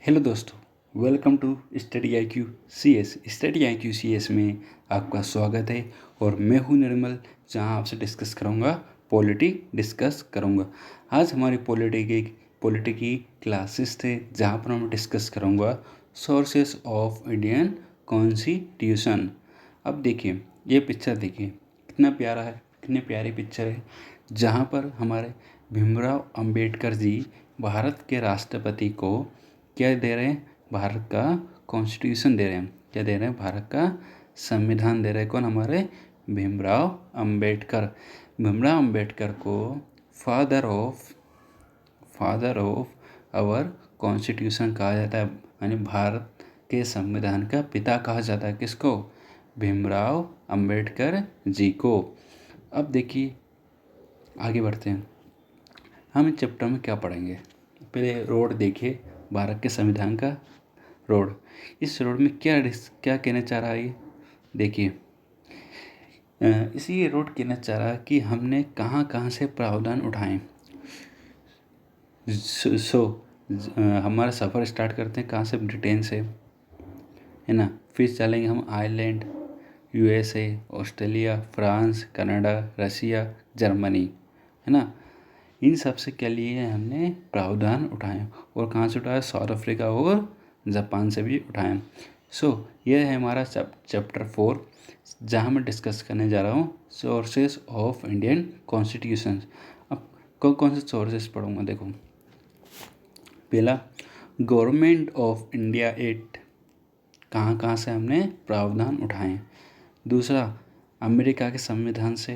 Hello दोस्तों, welcome to study I Q C S में आपका स्वागत है। और मैं हूं निर्मल, जहां आपसे डिस्कस करूंगा, पॉलिटी डिस्कस करूंगा। आज हमारी पॉलिटी की क्लासेस थे, जहां पर मैं डिस्कस करूंगा सोर्सेस ऑफ इंडियन कॉन्स्टिट्यूशन। अब देखिए, ये पिक्चर देखिए, कितना प्यारा है, कितनी प्यारी पिक्चर है, जहां पर हमारे भीमराव अंबेडकर जी भारत के राष्ट्रपति को क्या दे रहे हैं? भारत का कॉन्स्टिट्यूशन दे रहे हैं। क्या दे रहे हैं? भारत का संविधान दे रहे हैं। कौन? हमारे भीमराव अंबेडकर। भीमराव अंबेडकर को फादर ऑफ आवर कॉन्स्टिट्यूशन कहा जाता है, यानी भारत के संविधान का पिता कहा जाता है। किसको? भीमराव अंबेडकर जी को। अब देखिए, आगे बढ़ते हैं। हम इस चैप्टर में क्या पढ़ेंगे? पहले रोड देखिए, भारत के संविधान का रोड। इस रोड में क्या कहना चाह रहा है ये देखिए। इसी रोड कहना चाह रहा है कि हमने कहाँ कहाँ से प्रावधान उठाएं। हमारा सफ़र स्टार्ट करते हैं कहाँ से? ब्रिटेन से, है ना। फिर चलेंगे हम Ireland, USA, Australia, France, Canada, Russia, Germany, है ना। इन सब से क्या लिए हैं? हमने प्रावधान उठाए। और कहाँ से उठाया? साउथ अफ्रीका और जापान से भी उठाए। यह है हमारा चैप्टर 4, जहाँ मैं डिस्कस करने जा रहा हूँ सोर्सेस ऑफ इंडियन कॉन्स्टिट्यूशन। अब कौन कौन से सोर्सेस पढ़ूंगा? देखो, पहला गवर्नमेंट ऑफ इंडिया एक्ट, कहाँ कहाँ से हमने प्रावधान उठाए। दूसरा, अमेरिका के संविधान से,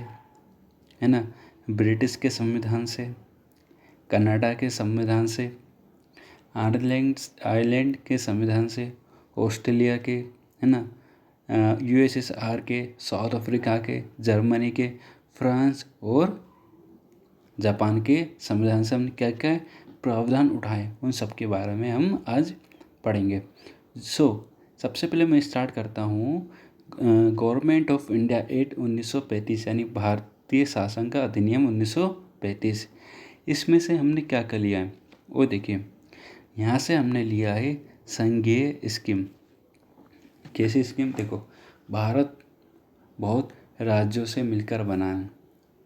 है ना, ब्रिटिश के संविधान से, कनाडा के संविधान से, आयरलैंड के संविधान से, ऑस्ट्रेलिया के, है ना, यूएसएसआर के, साउथ अफ्रीका के, जर्मनी के, फ्रांस और जापान के संविधान से हमने क्या क्या प्रावधान उठाए, उन सब के बारे में हम आज पढ़ेंगे। सबसे पहले मैं स्टार्ट करता हूँ गवर्नमेंट ऑफ इंडिया एक्ट 1935, यानी भारतीय शासन का अधिनियम 1935। इसमें से हमने क्या क्या लिया है वो देखिए। यहाँ से हमने लिया है संघीय स्कीम। कैसी स्कीम? देखो, भारत बहुत राज्यों से मिलकर बना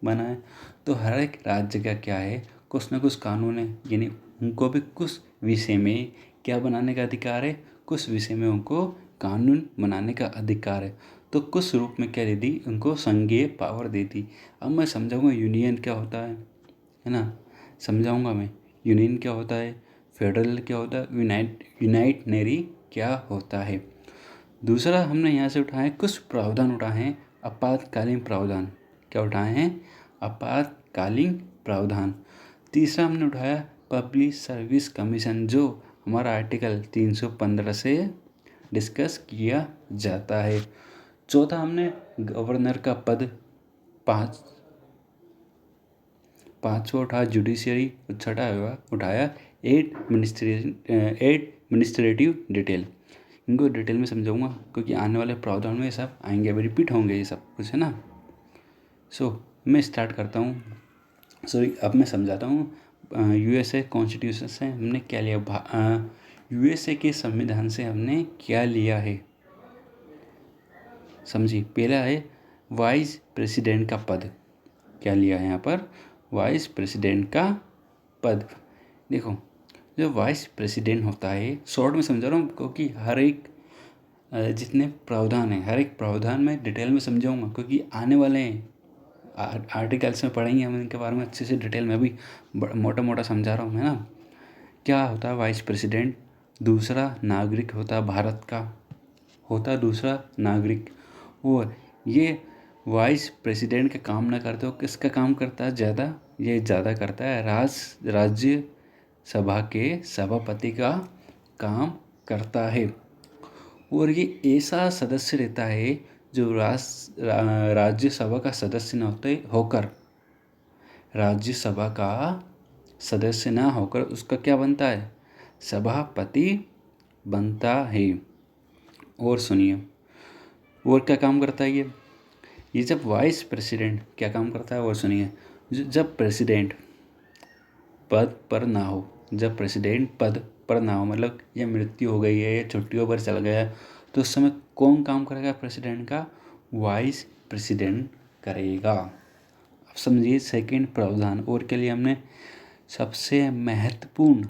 है, तो हर एक राज्य का क्या है? कुछ ना कुछ कानून है, यानी उनको भी कुछ विषय में क्या बनाने का अधिकार है? कुछ विषय में उनको कानून बनाने का अधिकार है। तो कुछ रूप में क्या दे दी? उनको संघीय पावर दे दी। अब मैं समझाऊंगा यूनियन क्या होता है ना, समझाऊंगा मैं यूनियन क्या होता है, फेडरल क्या होता है, यूनाइटनरी क्या होता है। दूसरा, हमने यहाँ से उठाए कुछ प्रावधान उठाए हैं, आपातकालीन प्रावधान। क्या उठाए हैं? आपातकालीन प्रावधान। तीसरा हमने उठाया पब्लिक सर्विस कमीशन, जो हमारा आर्टिकल 315 से डिस्कस किया जाता है। चौथा, हमने गवर्नर का पद, पाँचवा उठाया जुडिशियरी। छठा उठाया एड मिनिस्ट्रेटिव डिटेल। इनको डिटेल में समझाऊंगा, क्योंकि आने वाले प्रावधान में ये सब आएंगे, अभी रिपीट होंगे ये सब कुछ, है ना। मैं स्टार्ट करता हूँ। अब मैं समझाता हूँ यूएसए कॉन्स्टिट्यूशन से हमने क्या लिया, यूएसए के संविधान से हमने क्या लिया है, समझिए। पहला है वाइस प्रेसिडेंट का पद। क्या लिया है यहाँ पर? वाइस प्रेसिडेंट का पद। देखो, जो वाइस प्रेसिडेंट होता है, शॉर्ट में समझा रहा हूँ, क्योंकि हर एक जितने प्रावधान हैं, हर एक प्रावधान में डिटेल में समझाऊंगा, क्योंकि आने वाले आर्टिकल्स में पढ़ेंगे हम इनके बारे में अच्छे से डिटेल में। अभी मोटा मोटा समझा रहा हूँ, है ना। क्या होता है वाइस प्रेसिडेंट? दूसरा नागरिक होता है भारत का, होता दूसरा नागरिक। और ये वाइस प्रेसिडेंट का काम ना करते हो, किसका काम करता है ज़्यादा? ये ज़्यादा करता है राज्य सभा के सभापति का काम करता है। और ये ऐसा सदस्य रहता है जो राज्यसभा का सदस्य न होकर, राज्यसभा का सदस्य ना होकर उसका क्या बनता है? सभापति बनता है। और सुनिए, और क्या काम करता है ये जब वाइस प्रेसिडेंट क्या काम करता है, और सुनिए। जब प्रेसिडेंट पद पर ना हो, जब प्रेसिडेंट पद पर ना हो, मतलब ये मृत्यु हो गई है या छुट्टियों पर चल गया है, तो उस समय कौन काम करेगा प्रेसिडेंट का? वाइस प्रेसिडेंट करेगा। अब समझिए सेकंड प्रावधान, और के लिए हमने सबसे महत्वपूर्ण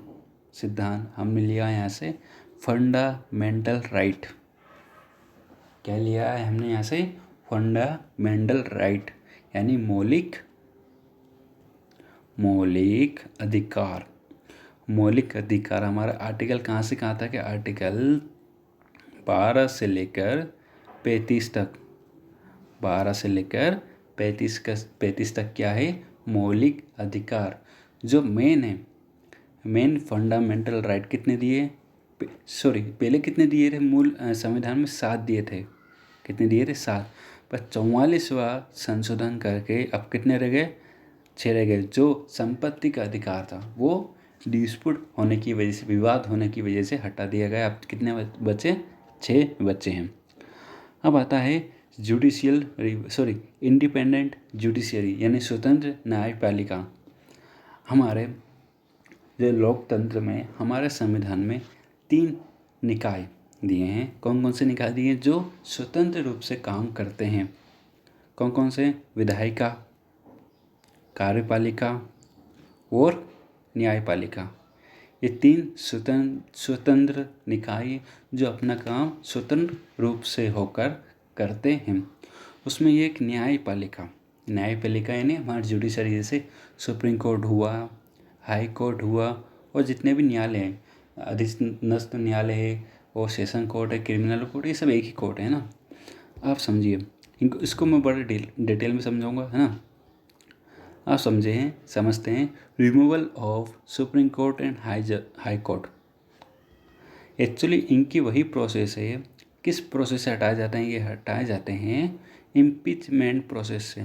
सिद्धांत हमने लिया यहाँ से फंडामेंटल राइट। क्या लिया है हमने यहाँ से? फंडामेंटल राइट, यानी मौलिक अधिकार। मौलिक अधिकार हमारा आर्टिकल कहाँ से कहाँ तक है? आर्टिकल 12 से लेकर 35 तक। 12 से लेकर 35 तक क्या है? मौलिक अधिकार। जो मेन है, मेन फंडामेंटल राइट कितने दिए? पहले कितने दिए थे? मूल संविधान में 7 दिए थे। कितने दिए थे? 7। पर 44वां संशोधन करके अब कितने रह गए? 6 रह गए। जो संपत्ति का अधिकार था वो डिस्प्यूट होने की वजह से, विवाद होने की वजह से हटा दिया गया। अब कितने बचे? 6 बचे हैं। अब आता है इंडिपेंडेंट जुडिशियरी, यानी स्वतंत्र न्यायपालिका। हमारे जो लोकतंत्र में, हमारे संविधान में 3 निकाय दिए हैं। कौन कौन से निकाय दिए हैं? जो स्वतंत्र रूप से काम करते हैं। कौन कौन से? विधायिका, कार्यपालिका और न्यायपालिका। ये 3 स्वतंत्र निकाय जो अपना काम स्वतंत्र रूप से होकर करते हैं। उसमें ये एक न्यायपालिका यानी हमारे जुडिशरी, जैसे सुप्रीम कोर्ट हुआ, हाई कोर्ट हुआ, और जितने भी न्यायालय हैं, अधीनस्थ न्यायालय है और सेशन कोर्ट है, क्रिमिनल कोर्ट, ये सब एक ही कोर्ट है ना। आप समझिए इसको मैं बड़े डिटेल में समझाऊंगा, है ना। आप समझते हैं removal of supreme court and high court. Actually इनकी वही प्रोसेस है। किस प्रोसेस से हटाए जाते हैं? ये हटाए जाते हैं इम्पीचमेंट प्रोसेस से।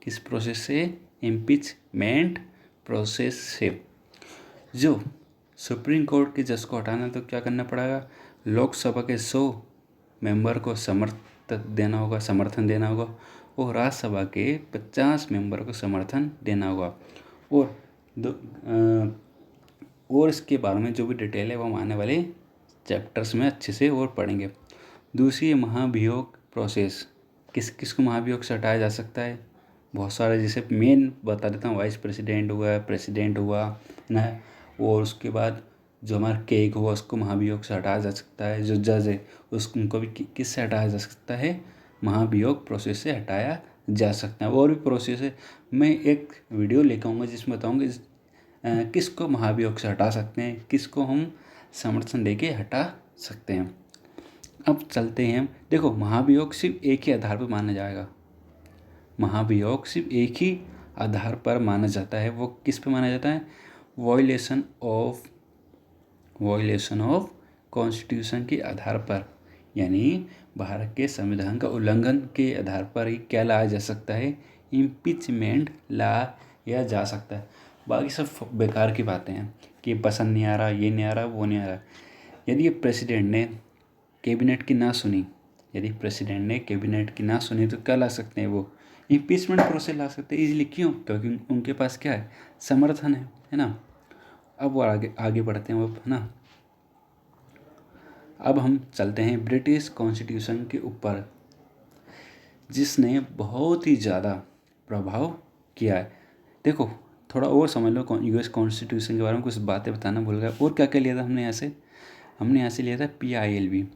किस प्रोसेस से? इम्पीचमेंट प्रोसेस से। जो सुप्रीम कोर्ट के जज को हटाना तो क्या करना पड़ेगा? लोकसभा के 100 मेंबर को समर्थन देना होगा और राज्यसभा के 50 मेंबर को समर्थन देना होगा। और इसके बारे में जो भी डिटेल है वो हम आने वाले चैप्टर्स में अच्छे से और पढ़ेंगे। दूसरी महाभियोग प्रोसेस। किसको महाभियोग से हटाया जा सकता है? बहुत सारे, जैसे मेन बता देता हूँ, वाइस प्रेसिडेंट हुआ, प्रेसिडेंट हुआ ना, और उसके बाद जो हमारा केक हुआ उसको महाभियोग से हटाया जा सकता है। जो जज है उनको भी किससे हटाया जा सकता है? महाभियोग प्रोसेस से हटाया जा सकता है। और भी प्रोसेस है, मैं एक वीडियो लेकर आऊँगा जिसमें बताऊँगा किसको महाभियोग से हटा सकते हैं, किसको हम समर्थन देके हटा सकते हैं। अब चलते हैं, देखो महाभियोग सिर्फ एक ही आधार पर माना जाएगा। महाभियोग सिर्फ एक ही आधार पर माना जाता है। वो किस पे माना जाता है? वॉयलेशन ऑफ कॉन्स्टिट्यूशन के आधार पर, यानी भारत के संविधान का उल्लंघन के आधार पर ही क्या लाया जा सकता है? इम्पीचमेंट लाया जा सकता है। बाकी सब बेकार की बातें हैं कि पसंद नहीं आ रहा, ये नहीं आ रहा, वो नहीं आ रहा। यदि प्रेसिडेंट ने कैबिनेट की ना सुनी तो क्या ला सकते हैं? वो इम्पीचमेंट प्रोसेस ला सकते हैं इजीली। क्यों? क्योंकि उनके पास क्या है? समर्थन है ना। अब वो आगे बढ़ते हैं, है ना। अब हम चलते हैं ब्रिटिश कॉन्स्टिट्यूशन के ऊपर, जिसने बहुत ही ज़्यादा प्रभाव किया है। देखो थोड़ा और समझ लो यूएस कॉन्स्टिट्यूशन के बारे में, कुछ बातें बताना भूल गया। और क्या क्या लिया था हमने यहाँ से लिया था PIL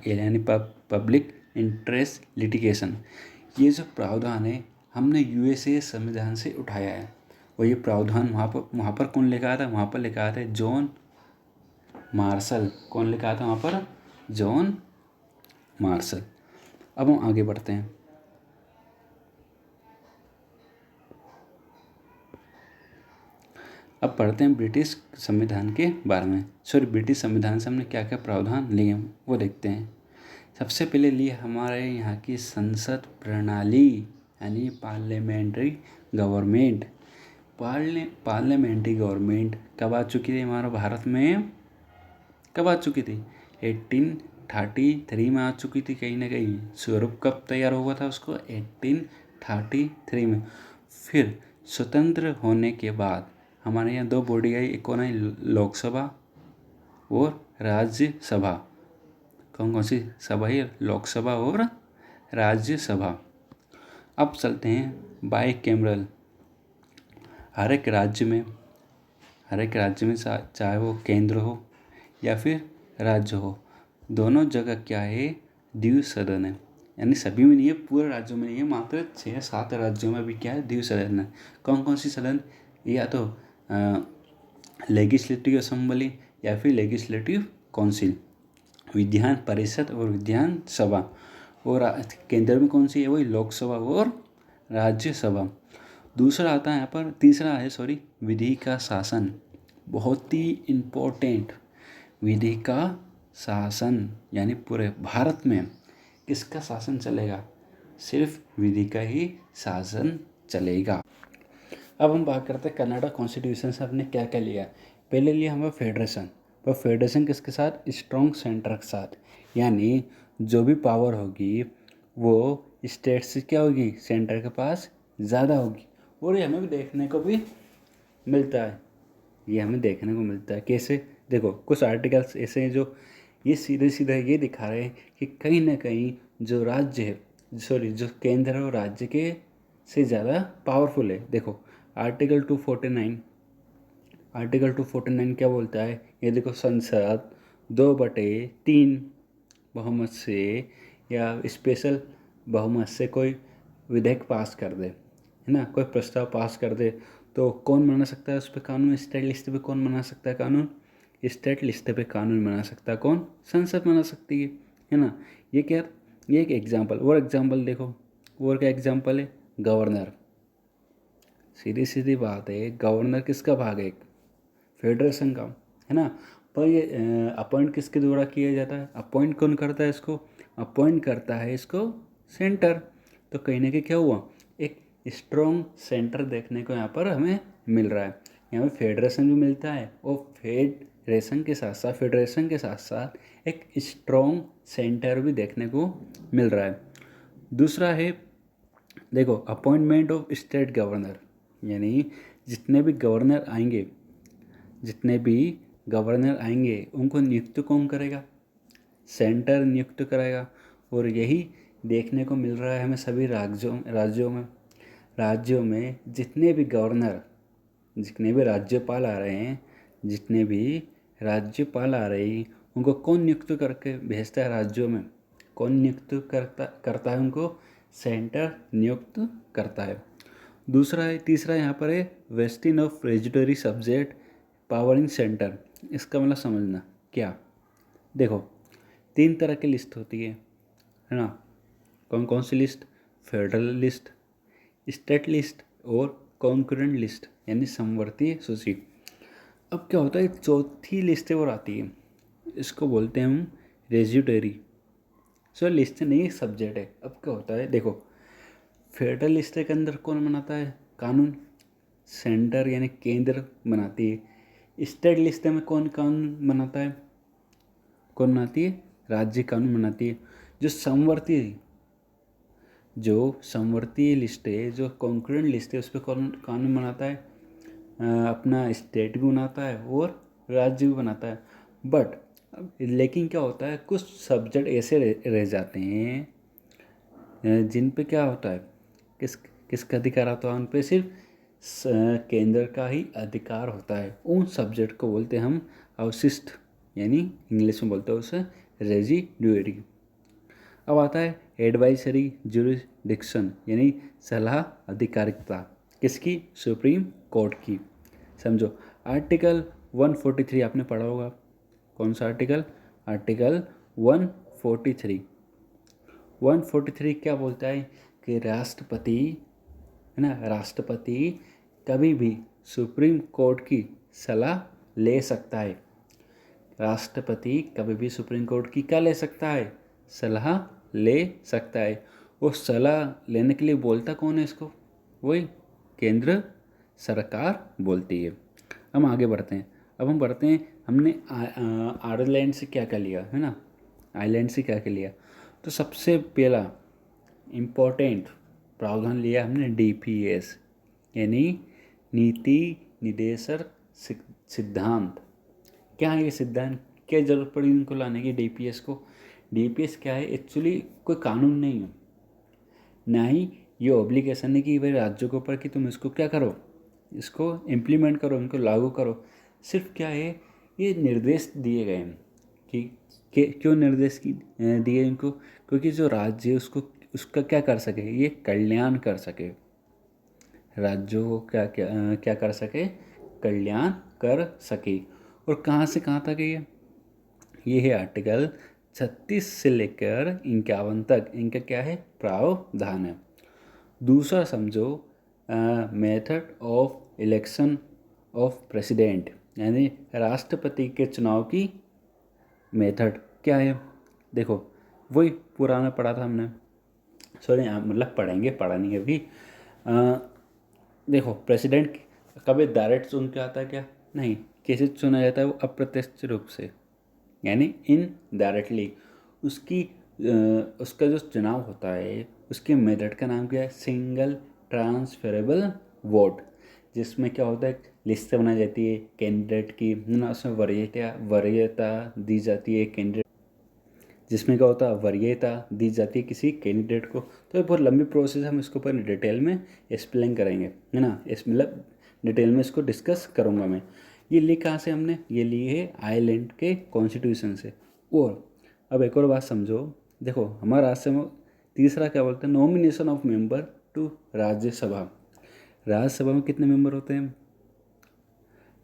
यानी पब्लिक इंटरेस्ट लिटिगेशन। ये जो प्रावधान है हमने USA संविधान से उठाया है। और ये प्रावधान वहाँ पर कौन लेकर आया था? वहाँ पर लेकर आया था जॉन मार्शल। कौन लेकर आया था वहाँ पर? John Marshall. अब हम आगे बढ़ते हैं। अब पढ़ते हैं ब्रिटिश संविधान के बारे में। ब्रिटिश संविधान से हमने क्या क्या प्रावधान लिए वो देखते हैं। सबसे पहले लिए हमारे यहाँ की संसद प्रणाली, यानी पार्लियामेंट्री गवर्नमेंट। पार्लियामेंट्री गवर्नमेंट कब आ चुकी थी हमारे भारत में? कब आ चुकी थी? 1833 में आ चुकी थी। कहीं ना कहीं स्वरूप कब तैयार हुआ था उसको? 1833 में। फिर स्वतंत्र होने के बाद हमारे यहाँ दो बॉडी आई, एक कौन आई, लोकसभा और राज्यसभा। कौन कौन सी सभा है, लोकसभा और राज्यसभा। अब चलते हैं बाई कैमरल। हर एक राज्य में चाहे वो केंद्र हो या फिर राज्य हो, दोनों जगह क्या है, द्विसदन सदन है। यानी सभी में नहीं है, पूरे राज्यों में नहीं है, मात्र 6-7 राज्यों में भी क्या है, द्विसदन सदन है। कौन कौन सी सदन, या तो लेजिस्लेटिव असेंबली या फिर लेजिस्लेटिव काउंसिल, विधान परिषद और विधान सभा। और केंद्र में कौन सी है, वही लोकसभा और राज्यसभा। दूसरा आता है यहाँ पर, तीसरा है विधि का शासन। बहुत ही इम्पोर्टेंट, विधि का शासन, यानी पूरे भारत में किसका शासन चलेगा, सिर्फ विधि का ही शासन चलेगा। अब हम बात करते हैं कनाडा कॉन्स्टिट्यूशन से हमने क्या क्या लिया। पहले लिया हमें फेडरेशन। पर फेडरेशन किसके साथ, स्ट्रॉन्ग सेंटर के साथ, यानी जो भी पावर होगी वो स्टेट से क्या होगी, सेंटर के पास ज़्यादा होगी। और ये हमें भी देखने को भी मिलता है, कैसे, देखो कुछ आर्टिकल्स ऐसे हैं जो ये सीधे सीधे ये दिखा रहे हैं कि कहीं ना कहीं जो राज्य है, जो केंद्र है वो राज्य के से ज़्यादा पावरफुल है। देखो आर्टिकल 249 क्या बोलता है, ये देखो, संसद 2/3 बहुमत से या स्पेशल बहुमत से कोई विधेयक पास कर दे, है ना, कोई प्रस्ताव पास कर दे, तो कौन बना सकता है उस पर कानून, स्टेट लिस्ट पे कौन बना सकता है कानून, स्टेट लिस्ट पे कानून बना सकता है कौन, संसद बना सकती है ना। ये क्या, ये एक एग्जाम्पल। और एग्जाम्पल देखो, और क्या एग्जाम्पल है, गवर्नर। सीधी सीधी बात है, गवर्नर किसका भाग है, एक फेडरेशन का, है ना। पर ये अपॉइंट किसके द्वारा किया जाता है, अपॉइंट कौन करता है इसको, अपॉइंट करता है इसको सेंटर। तो कहीं ना कहीं क्या हुआ, एक स्ट्रॉन्ग सेंटर देखने को यहाँ पर हमें मिल रहा है। यहाँ पर फेडरेशन भी मिलता है और फेडरेशन के साथ साथ एक स्ट्रॉन्ग सेंटर भी देखने को मिल रहा है। दूसरा है, देखो, अपॉइंटमेंट ऑफ स्टेट गवर्नर, यानी जितने भी गवर्नर आएंगे उनको नियुक्त कौन करेगा, सेंटर नियुक्त करेगा। और यही देखने को मिल रहा है हमें सभी राज्यों में जितने भी गवर्नर, जितने भी राज्यपाल आ रहे हैं, उनको कौन नियुक्त करके भेजता है राज्यों में, कौन नियुक्त करता है उनको, सेंटर नियुक्त करता है। तीसरा यहाँ पर है wasting of residuary subject power in centre. इसका मतलब समझना क्या, देखो 3 तरह की लिस्ट होती है ना। कौन कौन सी list, federal list, state list और कॉन्करेंट लिस्ट, यानी समवर्ती सूची। अब क्या होता है, चौथी लिस्ट और आती है, इसको बोलते हैं हम रेजिडरी। लिस्ट नहीं, एक सब्जेक्ट है। अब क्या होता है, देखो फेडरल लिस्ट के अंदर कौन बनाता है कानून, सेंटर यानी केंद्र बनाती है। स्टेट लिस्ट में कौन कानून बनाता है, कौन बनाती है, राज्य कानून बनाती है। जो समवर्ती लिस्ट है, जो कॉन्करेंट लिस्ट है, उस पर कौन कानून बनाता है, अपना स्टेट भी बनाता है और राज्य भी बनाता है। बट लेकिन क्या होता है, कुछ सब्जेक्ट ऐसे रह जाते हैं जिन पे क्या होता है, किसका अधिकार होता है, उन पे सिर्फ केंद्र का ही अधिकार होता है। उन सब्जेक्ट को बोलते हैं हम अवशिष्ट, यानी इंग्लिश में बोलते हैं उसे रेजिडुअरी। अब आता है एडवाइजरी जुरिडिक्शन, यानी सलाह अधिकारिता, किसकी, सुप्रीम कोर्ट की। समझो आर्टिकल 143 आपने पढ़ा होगा, कौन सा आर्टिकल, आर्टिकल 143 क्या बोलता है कि राष्ट्रपति, है ना, राष्ट्रपति कभी भी सुप्रीम कोर्ट की सलाह ले सकता है। राष्ट्रपति कभी भी सुप्रीम कोर्ट की क्या ले सकता है, सलाह ले सकता है। वो सलाह लेने के लिए बोलता कौन है इसको, वही केंद्र सरकार बोलती है। हम आगे बढ़ते हैं। अब हम बढ़ते हैं, हमने आयरलैंड से क्या क्या लिया, है ना, आयरलैंड से क्या क्या लिया। तो सबसे पहला इम्पोर्टेंट प्रावधान लिया हमने DPS, यानी नीति निर्देशक सिद्धांत। क्या है ये सिद्धांत, क्या ज़रूरत पड़ी इनको लाने की डीपीएस को? डीपीएस क्या है एक्चुअली, कोई कानून नहीं है, ना ही ये ऑब्लिगेशन है कि भाई राज्यों के ऊपर कि तुम इसको क्या करो, इसको इम्प्लीमेंट करो, इनको लागू करो। सिर्फ क्या है, ये निर्देश दिए गए हैं कि क्यों निर्देश दिए इनको, क्योंकि जो राज्य है उसको उसका क्या कर सके, ये कल्याण कर सके, राज्यों को क्या क्या क्या कर सके, कल्याण कर सके। और कहाँ से कहाँ तक है ये है आर्टिकल 36 से लेकर 51 तक इनका क्या है, प्रावधान है। दूसरा समझो, method of election of president, यानी राष्ट्रपति के चुनाव की मेथड क्या है। देखो वही पुराना पढ़ा था हमने, सॉरी मतलब पढ़ेंगे, पढ़ा नहीं अभी। देखो प्रेसिडेंट कभी डायरेक्ट चुन के आता है क्या, नहीं, कैसे चुना जाता है, वो अप्रत्यक्ष रूप से, यानी इनडायरेक्टली। उसका जो चुनाव होता है उसके मेथड का नाम क्या है, सिंगल ट्रांसफरेबल वोट, जिसमें क्या होता है, लिस्ट बनाई जाती है कैंडिडेट की, ना उसमें वरीयता दी जाती है कैंडिडेट, जिसमें क्या होता है, वरीयता दी जाती है किसी कैंडिडेट को। तो ये बहुत लंबी प्रोसेस है, हम इसके ऊपर डिटेल में एक्सप्लेन करेंगे, है ना, इस मतलब डिटेल में इसको डिस्कस करूँगा मैं। ये ली कहाँ से हमने, ये ली है आयरलैंड के कॉन्स्टिट्यूशन से। और अब एक और बात समझो, देखो हमारा राज्य तीसरा क्या बोलते हैं, nomination of member to Rajya Sabha. Rajya Sabha में कितने मेंबर होते हैं,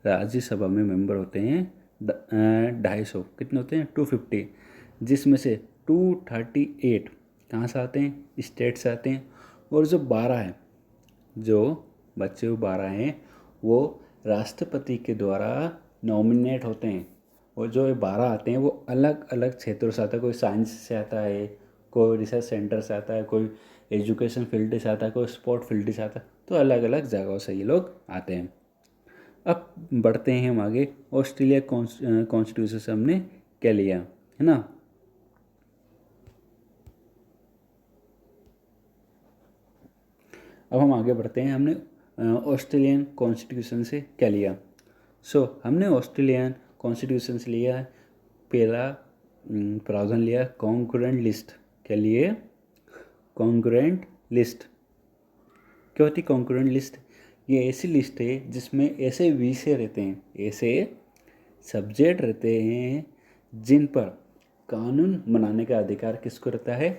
राज्यसभा में मेंबर होते हैं 250, कितने होते हैं 250, जिसमें से 238 कहाँ से आते हैं, स्टेट से आते हैं। और जो 12 है, जो बच्चे 12 हैं वो राष्ट्रपति के द्वारा नॉमिनेट होते हैं। और जो 12 आते हैं वो अलग अलग क्षेत्रों से आता है, कोई साइंस से आता है, कोई रिसर्च सेंटर से आता है, कोई एजुकेशन फील्ड से आता है, कोई स्पोर्ट फील्ड से आता है, तो अलग अलग जगहों से ये लोग आते हैं। अब बढ़ते हैं हम आगे, ऑस्ट्रेलिया कॉन्स्टिट्यूशन से हमने क्या लिया, है ना। अब हम आगे बढ़ते हैं, हमने ऑस्ट्रेलियन कॉन्स्टिट्यूशन से क्या लिया। हमने ऑस्ट्रेलियन कॉन्स्टिट्यूशन से लिया पहला प्रावधान लिया कॉन्ग्रुएंट लिस्ट। क्या लिए, कॉन्ग्रुएंट लिस्ट। क्या होती है कॉन्ग्रुएंट लिस्ट, ये ऐसी लिस्ट है जिसमें ऐसे विषय रहते हैं, ऐसे सब्जेक्ट रहते हैं जिन पर कानून बनाने का अधिकार किसको रहता है,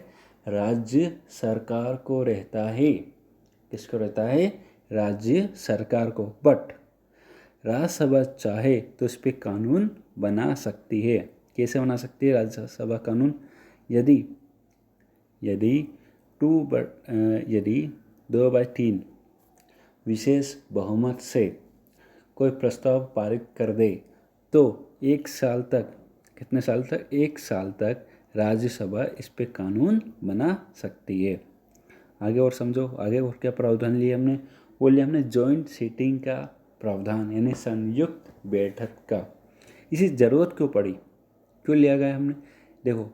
राज्य सरकार को रहता है। किसको रहता है, राज्य सरकार को। बट राज्यसभा चाहे तो इस पर कानून बना सकती है। कैसे बना सकती है राज्यसभा कानून, यदि यदि यदि 2/3 विशेष बहुमत से कोई प्रस्ताव पारित कर दे तो 1 साल तक, कितने साल तक, 1 साल तक राज्यसभा इस पे कानून बना सकती है। आगे और समझो, आगे और क्या प्रावधान लिए हमने, वो लिया हमने जॉइंट सीटिंग का प्रावधान, यानी संयुक्त बैठक का। इसी ज़रूरत क्यों पड़ी, क्यों लिया गया हमने, देखो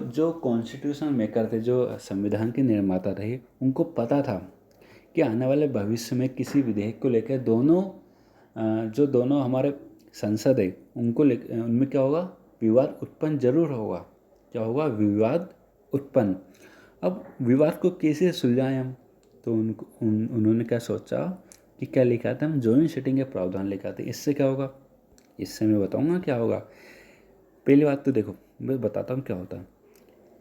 जो कॉन्स्टिट्यूशन मेकर थे, जो संविधान के निर्माता रहे, उनको पता था कि आने वाले भविष्य में किसी विधेयक को लेकर दोनों हमारे संसद है उनको लेकर उनमें क्या होगा, विवाद उत्पन्न जरूर होगा। क्या होगा, विवाद उत्पन्न। अब विवाद को कैसे सुलझाएं हम, तो उन्होंने क्या सोचा कि क्या लिखा था, हम जॉइंट सीटिंग के प्रावधान लिखा था। इससे क्या होगा, इससे मैं बताऊंगा क्या होगा। पहली बात तो देखो, मैं बताता हूँ क्या होता है।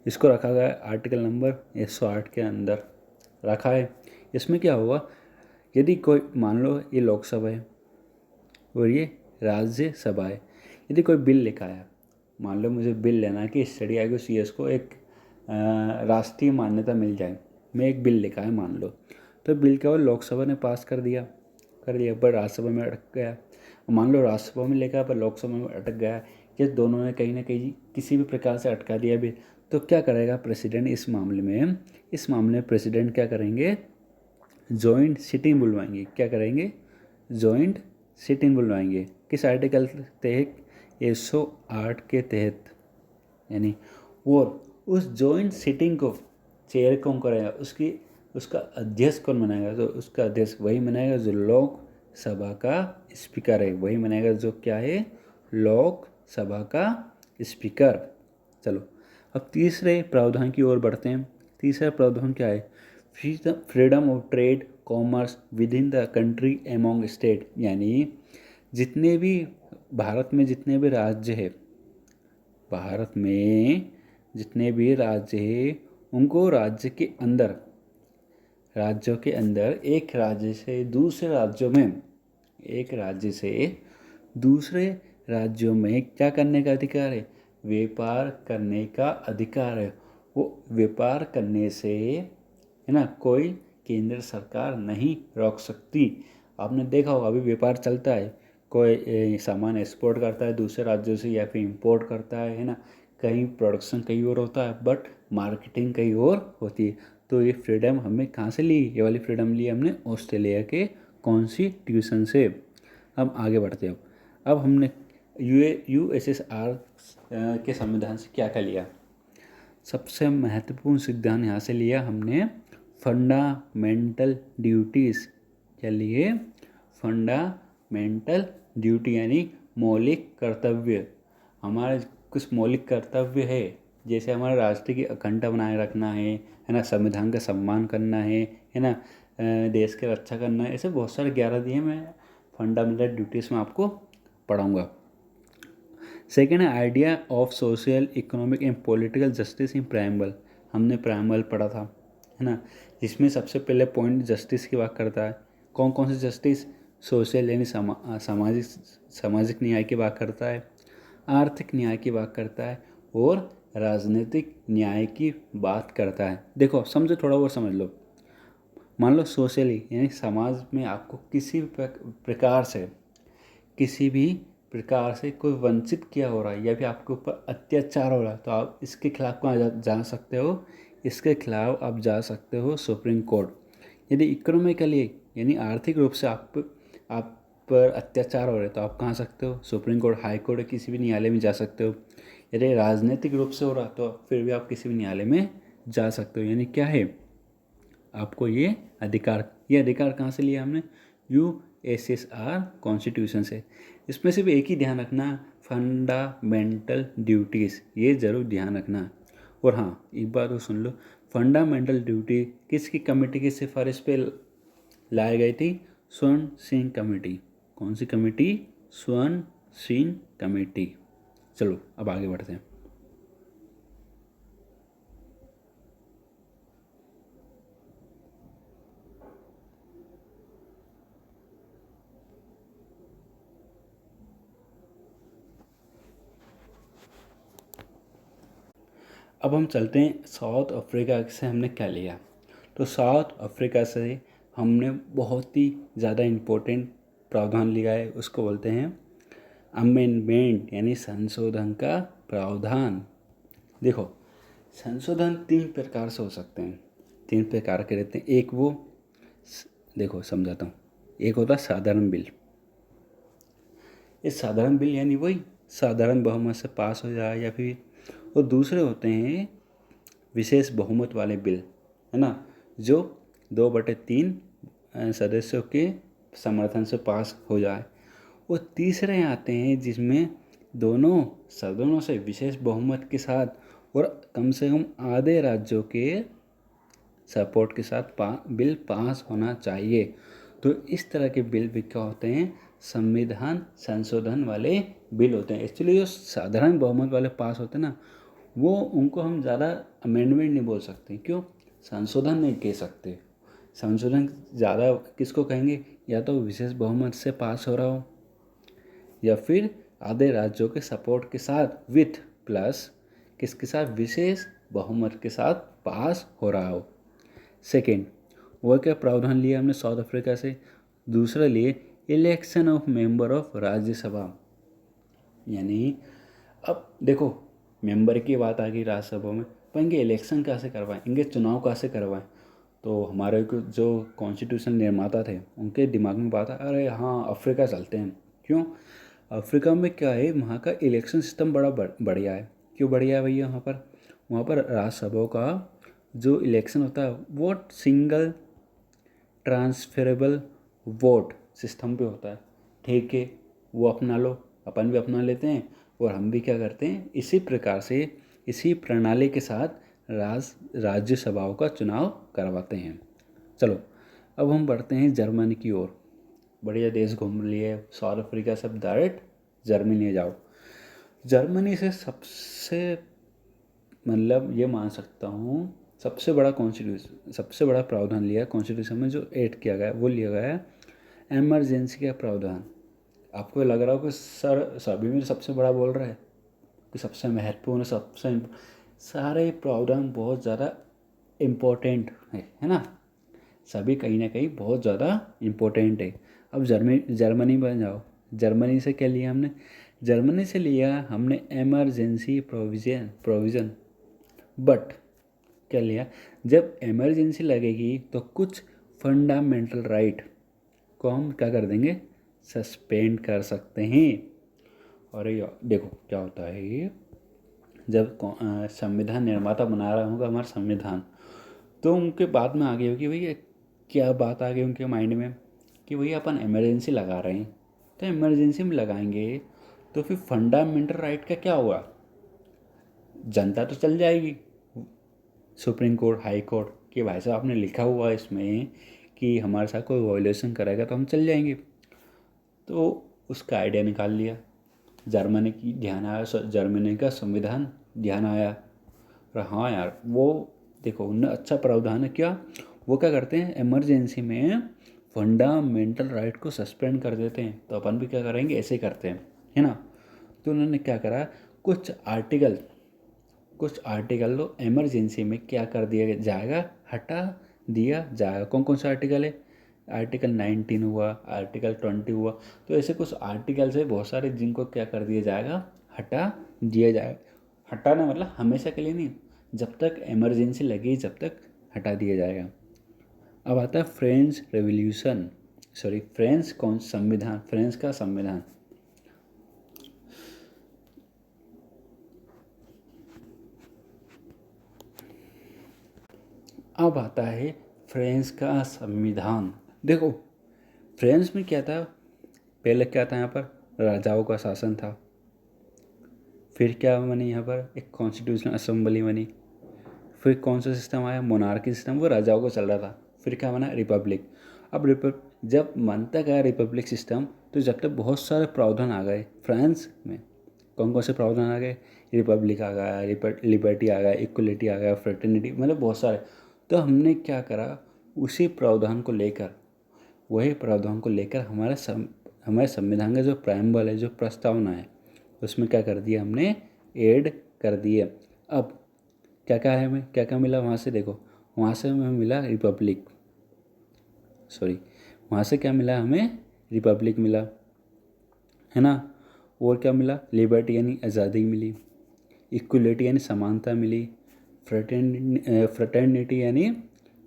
इसको रखा गया आर्टिकल नंबर 108 के अंदर रखा है। इसमें क्या होगा, यदि कोई, मान लो ये लोकसभा है और ये राज्यसभा है, यदि कोई बिल लेकर आया, मान लो मुझे बिल लेना है कि स्टडी आई को एक राष्ट्रीय मान्यता मिल जाए, मैं एक बिल लेकर आया मान लो, तो बिल क्या हुआ, लोकसभा ने पास कर दिया पर राज्यसभा में अटक गया। मान लो राज्यसभा में लेकर पर लोकसभा में अटक गया, ये दोनों ने कहीं ना कहीं किसी भी प्रकार से अटका दिया बिल, तो क्या करेगा प्रेसिडेंट इस मामले में प्रेसिडेंट क्या करेंगे, जॉइंट सीटिंग बुलवाएंगे। क्या करेंगे, जॉइंट सीटिंग बुलवाएंगे। किस आर्टिकल के तहत, 108 के तहत, यानी और उस जॉइंट सीटिंग को चेयर कौन करेगा, उसकी उसका अध्यक्ष कौन बनाएगा? तो उसका अध्यक्ष वही बनाएगा जो लोकसभा का स्पीकर है, वही बनाएगा जो क्या है, लोकसभा का स्पीकर। चलो अब तीसरे प्रावधान की ओर बढ़ते हैं। तीसरा प्रावधान क्या है? Freedom of trade commerce with in the country among state, यानी जितने भी भारत में जितने भी राज्य है, भारत में जितने भी राज्य है उनको राज्यों के अंदर एक राज्य से दूसरे राज्यों में, एक राज्य से दूसरे राज्यों में क्या करने का अधिकार है? व्यापार करने का अधिकार है। वो व्यापार करने से है ना कोई केंद्र सरकार नहीं रोक सकती। आपने देखा होगा अभी व्यापार चलता है, कोई सामान एक्सपोर्ट करता है दूसरे राज्यों से या फिर इंपोर्ट करता है ना, कहीं प्रोडक्शन कहीं और होता है बट मार्केटिंग कहीं और होती है। तो ये फ्रीडम हमने कहाँ से ली? ये वाली फ्रीडम ली हमने ऑस्ट्रेलिया के कॉन्स्टिट्यूशन से। अब आगे बढ़ते हैं। अब हमने यूएसएसआर के संविधान से क्या क्या लिया? सबसे महत्वपूर्ण सिद्धांत यहाँ से लिया हमने, फंडामेंटल ड्यूटीज़। क्या लिए? फंडामेंटल ड्यूटी यानी मौलिक कर्तव्य। हमारे कुछ मौलिक कर्तव्य है, जैसे हमारे राष्ट्र की अखंडता बनाए रखना है ना, संविधान का सम्मान करना है ना, देश की रक्षा करना है, ऐसे बहुत सारे 11 दिए। मैं फंडामेंटल ड्यूटीज़ में आपको पढ़ाऊँगा। सेकेंड है idea of social economic and political justice in preamble. हमने प्रायम्बल पढ़ा था है ना, जिसमें सबसे पहले पॉइंट जस्टिस की बात करता है। कौन कौन सी जस्टिस? सोशल यानी सामाजिक न्याय की बात करता है, आर्थिक न्याय की बात करता है और राजनीतिक न्याय की बात करता है। देखो समझो, थोड़ा बहुत समझ लो। मान लो सोशली यानी समाज में आपको किसी भी प्रकार से कोई वंचित किया हो रहा है या फिर आपके ऊपर अत्याचार हो रहा है, तो आप इसके खिलाफ कहाँ जा सकते हो? इसके खिलाफ आप जा सकते हो सुप्रीम कोर्ट। यदि इकोनॉमिकली यानी आर्थिक रूप से आप पर अत्याचार हो रहे हैं तो आप कहाँ सकते हो? सुप्रीम कोर्ट, हाई कोर्ट, किसी भी न्यायालय में जा सकते हो। यदि राजनीतिक रूप से हो रहा तो फिर भी आप किसी भी न्यायालय में जा सकते हो। यानी क्या है, आपको ये अधिकार कहाँ से लिया हमने? यूएसएसआर कॉन्स्टिट्यूशन से। इसमें सिर्फ एक ही ध्यान रखना, फंडामेंटल ड्यूटीज़, ये ज़रूर ध्यान रखना। और हाँ एक बात और सुन लो, फंडामेंटल ड्यूटी किसकी कमेटी की सिफारिश पे लाई गई थी? स्वर्ण सिंह कमेटी। कौन सी कमेटी? स्वर्ण सिंह कमेटी। चलो अब आगे बढ़ते हैं। अब हम चलते हैं साउथ अफ्रीका से हमने क्या लिया। तो साउथ अफ्रीका से हमने बहुत ही ज़्यादा इम्पोर्टेंट प्रावधान लिया है, उसको बोलते हैं अमेंडमेंट यानी संशोधन का प्रावधान। देखो संशोधन 3 प्रकार से हो सकते हैं, 3 प्रकार के रहते हैं। एक वो देखो समझाता हूँ, एक होता है साधारण बिल। ये साधारण बिल यानी वही साधारण बहुमत से पास हो जाए या फिर, और दूसरे होते हैं विशेष बहुमत वाले बिल, है ना, जो 2/3 सदस्यों के समर्थन से पास हो जाए। और तीसरे आते हैं जिसमें दोनों सदनों से विशेष बहुमत के साथ और कम से कम आधे राज्यों के सपोर्ट के साथ बिल पास होना चाहिए। तो इस तरह के बिल भी क्या होते हैं? संविधान संशोधन वाले बिल होते हैं। एक्चुअली जो साधारण बहुमत वाले पास होते हैं ना, वो उनको हम ज़्यादा अमेंडमेंट नहीं बोल सकते। क्यों? संशोधन नहीं कह सकते। संशोधन ज़्यादा किसको कहेंगे? या तो विशेष बहुमत से पास हो रहा हो या फिर आधे राज्यों के सपोर्ट के साथ विथ प्लस किसके साथ? विशेष बहुमत के साथ पास हो रहा हो। सेकेंड, वह क्या प्रावधान लिया हमने साउथ अफ्रीका से? दूसरा लिए election of member of Rajya Sabha. यानी अब देखो मेंबर की बात आ गई राज्यसभा में, पर इनके इलेक्शन कैसे करवाएं, इनके चुनाव कैसे करवाएं? तो हमारे जो कॉन्स्टिट्यूशन निर्माता थे उनके दिमाग में बात है, अरे हाँ अफ्रीका चलते हैं। क्यों? अफ्रीका में क्या है, वहाँ का इलेक्शन सिस्टम बड़ा बढ़िया है। क्यों बढ़िया है भैया? वहाँ पर राज्यसभा का जो इलेक्शन होता है वो सिंगल ट्रांसफरेबल वोट सिस्टम पे होता है। ठीक है, वो अपना लो, अपन भी अपना लेते हैं और हम भी क्या करते हैं, इसी प्रकार से इसी प्रणाली के साथ राज्यसभाओं का चुनाव करवाते हैं। चलो अब हम बढ़ते हैं जर्मनी की ओर। बढ़िया देश घूम लिए, साउथ अफ्रीका सब, डायरेक्ट जर्मनी जाओ। जर्मनी से सबसे मतलब ये मान सकता हूँ सबसे बड़ा कॉन्स्टिट्यूशन, सबसे बड़ा प्रावधान लिया कॉन्स्टिट्यूशन में जो ऐड किया गया वो लिया गया है एमरजेंसी का प्रावधान। आपको लग रहा हो कि सर सभी में सबसे बड़ा बोल रहा है कि सबसे महत्वपूर्ण, सबसे सारे प्रावधान बहुत ज़्यादा इम्पोर्टेंट है ना, सभी कहीं ना कहीं बहुत ज़्यादा इम्पोर्टेंट है। अब जर्मनी में जाओ। जर्मनी से क्या लिया हमने, जर्मनी से लिया हमने एमरजेंसी प्रोविज़न। बट क्या लिया, जब इमरजेंसी लगेगी तो कुछ फंडामेंटल राइट को हम क्या कर देंगे, सस्पेंड कर सकते हैं। और ये देखो क्या होता है, ये जब संविधान निर्माता बना रहा होगा हमारा संविधान, तो उनके बाद में आ गई होगी भैया, क्या बात आ गई उनके माइंड में कि भैया अपन इमरजेंसी लगा रहे हैं, तो इमरजेंसी में लगाएंगे तो फिर फंडामेंटल राइट का क्या हुआ, जनता तो चल जाएगी सुप्रीम कोर्ट, हाई कोर्ट कि भाई साहब आपने लिखा हुआ है इसमें कि हमारे साथ कोई वायलेशन करेगा तो हम चल जाएंगे। तो उसका आइडिया निकाल लिया, जर्मनी की ध्यान आया, जर्मनी का संविधान ध्यान आया। और हाँ यार, वो देखो उनने अच्छा प्रावधान है क्या, वो क्या करते हैं इमरजेंसी में फंडामेंटल राइट को सस्पेंड कर देते हैं, तो अपन भी क्या करेंगे ऐसे ही करते हैं, है ना। तो उन्होंने क्या करा, कुछ आर्टिकल लो इमरजेंसी में क्या कर दिया जाएगा, हटा दिया जाएगा। कौन कौन सा आर्टिकल है, आर्टिकल 19 हुआ, आर्टिकल 20 हुआ। तो ऐसे कुछ आर्टिकल्स है बहुत सारे जिनको क्या कर दिया जाएगा, हटा दिया जाएगा। हटाना मतलब हमेशा के लिए नहीं, जब तक इमरजेंसी लगी जब तक हटा दिया जाएगा। अब आता है फ्रेंच रेवोल्यूशन, सॉरी फ्रेंच कौन संविधान, फ्रेंच का संविधान। अब आता है फ्रांस का संविधान। देखो फ्रांस में क्या था, पहले क्या था, यहाँ पर राजाओं का शासन था। फिर क्या बनी, यहाँ पर एक कॉन्स्टिट्यूशनल असेंबली बनी। फिर कौन सा सिस्टम आया, मोनार्की सिस्टम, वो राजाओं को चल रहा था। फिर क्या बना, रिपब्लिक। अब जब बनता गया रिपब्लिक सिस्टम, तो जब तक बहुत सारे प्रावधान आ गए फ्रांस में। कौन कौन से प्रावधान आ गए, रिपब्लिक आ गया, लिबर्टी आ गया, इक्वलिटी आ गया, फ्रेटर्निटी, मतलब बहुत सारे। तो हमने क्या करा, उसी प्रावधान को लेकर, वही प्रावधान को लेकर हमारे संविधान का जो प्रायम्बल है, जो प्रस्तावना है, उसमें क्या कर दिया हमने, ऐड कर दिए। अब क्या क्या है, हमें क्या क्या मिला वहाँ से, देखो वहाँ से हमें मिला रिपब्लिक, सॉरी वहाँ से क्या मिला हमें, रिपब्लिक मिला, है ना। और क्या मिला, लिबर्टी यानी आज़ादी मिली, इक्वलिटी यानी समानता मिली, फ्रेटर्निटी यानी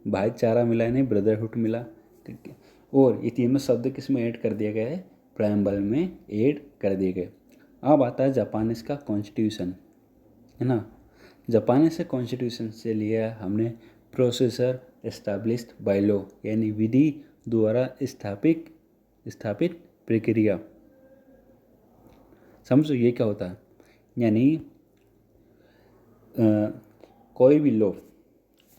भाईचारा मिला, यानी ब्रदरहुड मिला। ठीक है, और ये तीनों शब्द किस में ऐड कर दिया गया है, प्रायम्बल में ऐड कर दिए गए। अब आता है जापानीज का कॉन्स्टिट्यूशन, है ना। जापानीज से कॉन्स्टिट्यूशन से लिया हमने प्रोसेसर एस्टैब्लिश्ड बाय लॉ, यानी विधि द्वारा स्थापित प्रक्रिया। समझो ये क्या होता है, यानी कोई भी लॉ,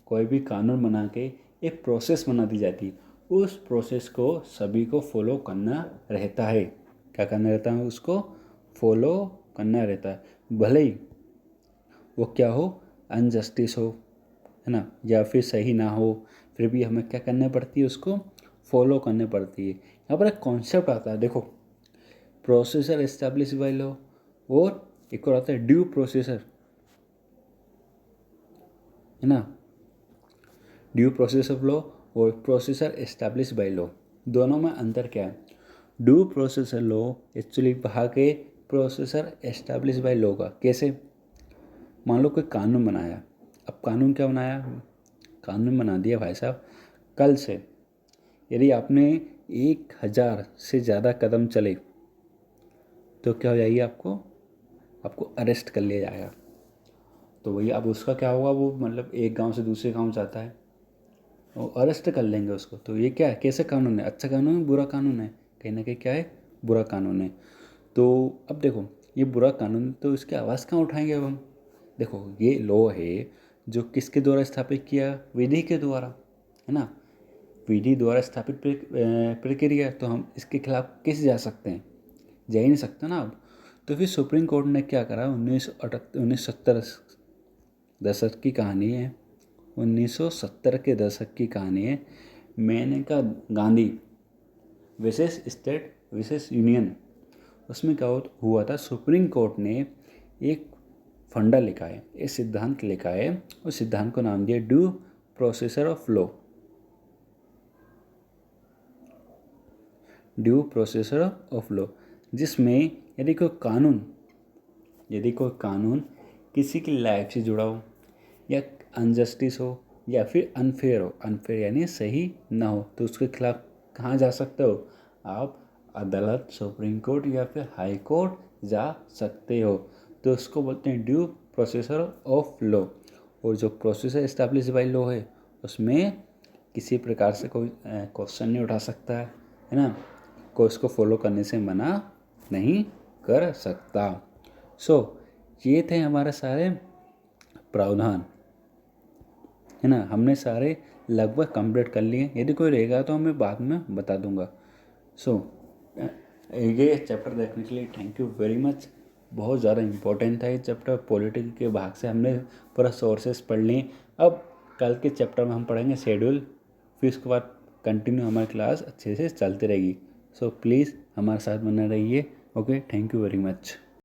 कोई भी कानून बना के एक प्रोसेस बना दी जाती है, उस प्रोसेस को सभी को फॉलो करना रहता है। क्या करना रहता है, उसको फॉलो करना रहता है, भले ही वो क्या हो, अनजस्टिस हो, है ना, या फिर सही ना हो, फिर भी हमें क्या करनी पड़ती है, उसको फॉलो करनी पड़ती है। यहाँ पर एक कॉन्सेप्ट आता है, देखो प्रोसेसर एस्टैब्लिश बाय लॉ, और एक और आता है ड्यू प्रोसेसर, है ना, ड्यू प्रोसेस ऑफ लॉ और प्रोसेसर एस्टैब्लिश बाय लॉ। दोनों में अंतर क्या है, ड्यू प्रोसेसर लॉ एक्चुअली वहाँ के प्रोसेसर एस्टैब्लिश बाय लॉ का, कैसे, मान लो कोई कानून बनाया, अब कानून क्या बनाया, कानून बना दिया भाई साहब, कल से यदि आपने 1000 से ज़्यादा कदम चले तो क्या हो जाएगी, आपको अरेस्ट कर लिया जाएगा। तो वही अब उसका क्या होगा, वो मतलब एक गांव से दूसरे गांव जाता है, वो अरेस्ट कर लेंगे उसको। तो ये क्या है, कैसे कानून है, अच्छा कानून है बुरा कानून है, कहीं ना कहीं क्या है, बुरा कानून है। तो अब देखो ये बुरा कानून, तो इसकी आवाज़ कहाँ उठाएंगे अब हम। देखो ये लॉ है जो किसके द्वारा स्थापित किया, विधि के द्वारा, है ना, विधि द्वारा स्थापित प्रक्रिया, तो हम इसके खिलाफ कैसे जा सकते हैं, जा ही नहीं सकते ना अब। तो फिर सुप्रीम कोर्ट ने क्या करा, 1970 दशक की कहानी है, 1970 के दशक की कहानी है। मैंने कहा गांधी विशेष स्टेट विशेष यूनियन, उसमें क्या हुआ था, सुप्रीम कोर्ट ने एक फंडा लिखा है, एक सिद्धांत लिखा है, उस सिद्धांत को नाम दिया due processor of law, due processor of law, जिसमें यदि कोई कानून किसी की लाइफ से जुड़ा हो, या अनजस्टिस हो, या फिर अनफेयर हो, अनफेयर यानी सही ना हो, तो उसके खिलाफ कहाँ जा सकते हो आप, अदालत, सुप्रीम कोर्ट या फिर हाई कोर्ट जा सकते हो। तो उसको बोलते हैं ड्यू प्रोसेसर ऑफ लॉ। और जो प्रोसेसर इस्टेब्लिश बाय लॉ है, उसमें किसी प्रकार से कोई क्वेश्चन नहीं उठा सकता है ना, कोई उसको फॉलो करने से मना नहीं कर सकता। ये थे हमारे सारे प्रावधान, है ना, हमने सारे लगभग कंप्लीट कर लिए, यदि कोई रहेगा तो मैं बाद में बता दूंगा। ये चैप्टर देखने के लिए थैंक यू वेरी मच। बहुत ज़्यादा इम्पोर्टेंट था ये चैप्टर, पॉलिटिक्स के भाग से हमने पूरा सोर्सेस पढ़ लिए। अब कल के चैप्टर में हम पढ़ेंगे शेड्यूल, फिर उसके बाद कंटिन्यू हमारी क्लास अच्छे से चलती रहेगी। प्लीज़ हमारे साथ बने रहिए। Okay, thank you very much.